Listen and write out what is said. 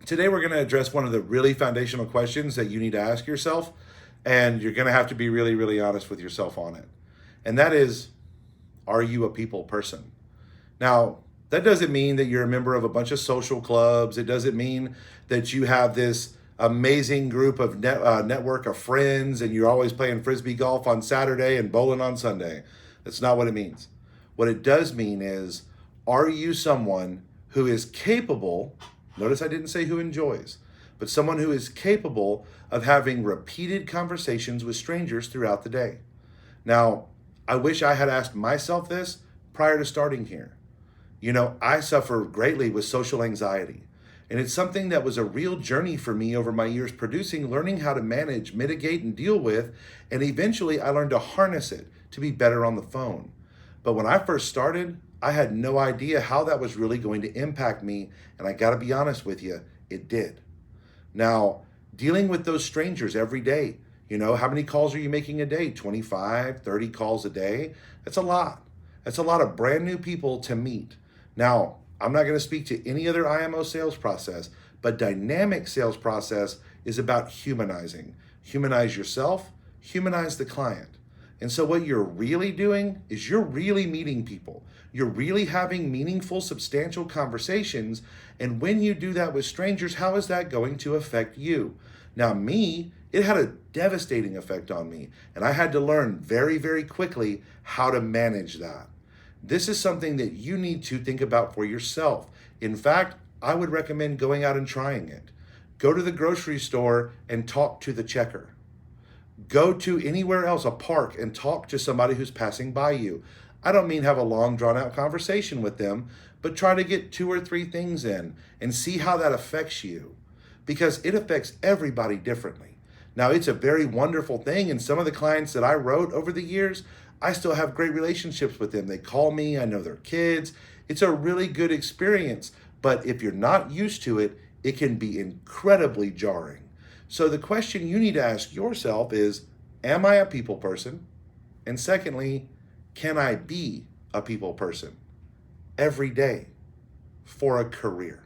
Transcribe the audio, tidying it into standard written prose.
Today, we're going to address one of the really foundational questions that you need to ask yourself, and you're going to have to be really, really honest with yourself on it. And that is, are you a people person? Now, that doesn't mean that you're a member of a bunch of social clubs. It doesn't mean that you have this amazing group of network of friends and you're always playing frisbee golf on Saturday and bowling on Sunday. That's not what it means. What it does mean is, are you someone who is capable, notice I didn't say who enjoys, but someone who is capable of having repeated conversations with strangers throughout the day? Now, I wish I had asked myself this prior to starting here. You know, I suffer greatly with social anxiety. And it's something that was a real journey for me over my years producing, learning how to manage, mitigate, and deal with. And eventually I learned to harness it to be better on the phone. But when I first started, I had no idea how that was really going to impact me. And I got to be honest with you, it did. Now, dealing with those strangers every day, you know, how many calls are you making a day? 25, 30 calls a day? That's a lot. That's a lot of brand new people to meet. Now, I'm not going to speak to any other IMO sales process, but dynamic sales process is about humanizing. Humanize yourself, humanize the client. And so what you're really doing is you're really meeting people. You're really having meaningful, substantial conversations. And when you do that with strangers, how is that going to affect you? Now, me, it had a devastating effect on me. And I had to learn very, very quickly how to manage that. This is something that you need to think about for yourself. In fact, I would recommend going out and trying it. Go to the grocery store and talk to the checker. Go to anywhere else, a park, and talk to somebody who's passing by you. I don't mean have a long, drawn-out conversation with them, but try to get 2 or 3 things in and see how that affects you, because it affects everybody differently. Now, it's a very wonderful thing, and some of the clients that I wrote over the years, I still have great relationships with them. They call me, I know their kids. It's a really good experience, but if you're not used to it, it can be incredibly jarring. So the question you need to ask yourself is, am I a people person? And secondly, can I be a people person every day for a career?